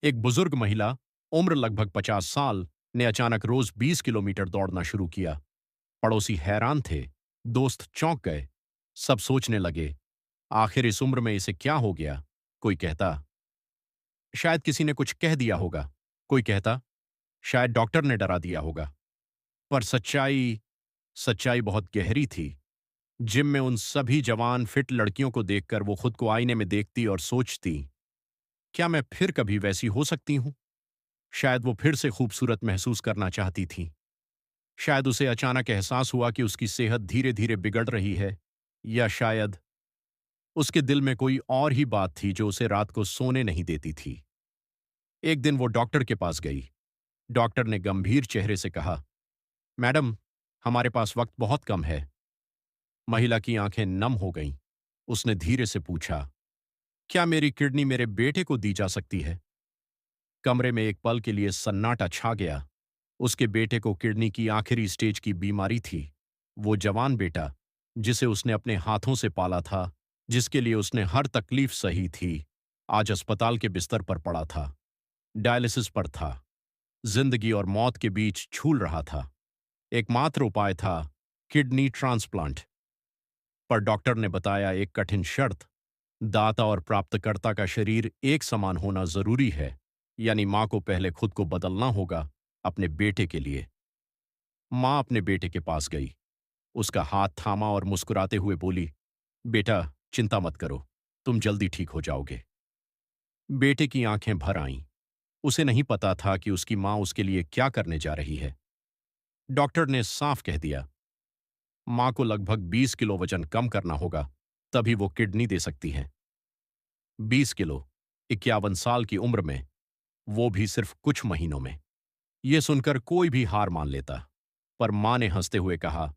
एक बुजुर्ग महिला, उम्र लगभग 50 साल, ने अचानक रोज 20 किलोमीटर दौड़ना शुरू किया। पड़ोसी हैरान थे, दोस्त चौंक गए। सब सोचने लगे, आखिर इस उम्र में इसे क्या हो गया। कोई कहता, शायद किसी ने कुछ कह दिया होगा। कोई कहता, शायद डॉक्टर ने डरा दिया होगा। पर सच्चाई सच्चाई बहुत गहरी थी। जिम में उन सभी जवान फिट लड़कियों को देखकर वो खुद को आईने में देखती और सोचती, क्या मैं फिर कभी वैसी हो सकती हूं? शायद वो फिर से खूबसूरत महसूस करना चाहती थी। शायद उसे अचानक एहसास हुआ कि उसकी सेहत धीरे धीरे बिगड़ रही है। या शायद उसके दिल में कोई और ही बात थी जो उसे रात को सोने नहीं देती थी। एक दिन वो डॉक्टर के पास गई। डॉक्टर ने गंभीर चेहरे से कहा, मैडम, हमारे पास वक्त बहुत कम है। महिला की आंखें नम हो गईं। उसने धीरे से पूछा, क्या मेरी किडनी मेरे बेटे को दी जा सकती है? कमरे में एक पल के लिए सन्नाटा छा गया। उसके बेटे को किडनी की आखिरी स्टेज की बीमारी थी। वो जवान बेटा, जिसे उसने अपने हाथों से पाला था, जिसके लिए उसने हर तकलीफ सही थी, आज अस्पताल के बिस्तर पर पड़ा था, डायलिसिस पर था, जिंदगी और मौत के बीच झूल रहा था। एकमात्र उपाय था किडनी ट्रांसप्लांट। पर डॉक्टर ने बताया, एक कठिन शर्त, दाता और प्राप्तकर्ता का शरीर एक समान होना जरूरी है। यानी मां को पहले खुद को बदलना होगा अपने बेटे के लिए। मां अपने बेटे के पास गई, उसका हाथ थामा और मुस्कुराते हुए बोली, बेटा, चिंता मत करो, तुम जल्दी ठीक हो जाओगे। बेटे की आंखें भर आईं। उसे नहीं पता था कि उसकी मां उसके लिए क्या करने जा रही है। डॉक्टर ने साफ कह दिया, मां को लगभग 20 किलो वजन कम करना होगा, तभी वो किडनी दे सकती हैं। 20 किलो, 51 साल की उम्र में, वो भी सिर्फ कुछ महीनों में। यह सुनकर कोई भी हार मान लेता। पर मां ने हंसते हुए कहा,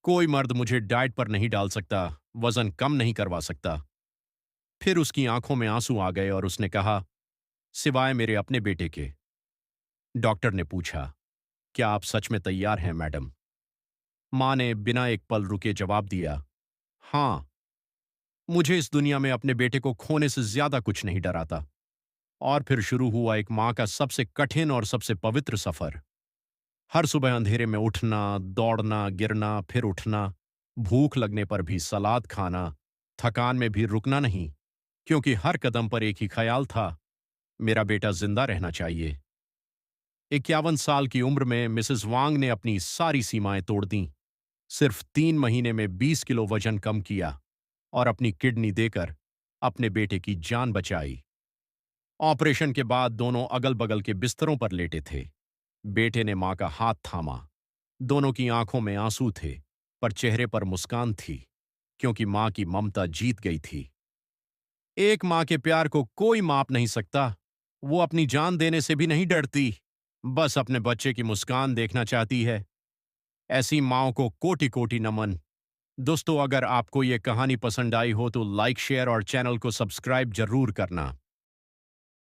कोई मर्द मुझे डाइट पर नहीं डाल सकता, वजन कम नहीं करवा सकता। फिर उसकी आंखों में आंसू आ गए और उसने कहा, सिवाय मेरे अपने बेटे के। डॉक्टर ने पूछा, क्या आप सच में तैयार हैं मैडम? मां ने बिना एक पल रुके जवाब दिया, हां, मुझे इस दुनिया में अपने बेटे को खोने से ज्यादा कुछ नहीं डराता। और फिर शुरू हुआ एक मां का सबसे कठिन और सबसे पवित्र सफर। हर सुबह अंधेरे में उठना, दौड़ना, गिरना, फिर उठना, भूख लगने पर भी सलाद खाना, थकान में भी रुकना नहीं, क्योंकि हर कदम पर एक ही ख्याल था, मेरा बेटा जिंदा रहना चाहिए। 51 साल की उम्र में मिसेस वांग ने अपनी सारी सीमाएं तोड़ दी। सिर्फ 3 महीने में 20 किलो वजन कम किया और अपनी किडनी देकर अपने बेटे की जान बचाई। ऑपरेशन के बाद दोनों अगल बगल के बिस्तरों पर लेटे थे। बेटे ने मां का हाथ थामा। दोनों की आंखों में आंसू थे, पर चेहरे पर मुस्कान थी, क्योंकि मां की ममता जीत गई थी। एक मां के प्यार को कोई माप नहीं सकता। वो अपनी जान देने से भी नहीं डरती, बस अपने बच्चे की मुस्कान देखना चाहती है। ऐसी माओं को कोटि कोटि नमन। दोस्तों, अगर आपको ये कहानी पसंद आई हो तो लाइक, शेयर और चैनल को सब्सक्राइब जरूर करना।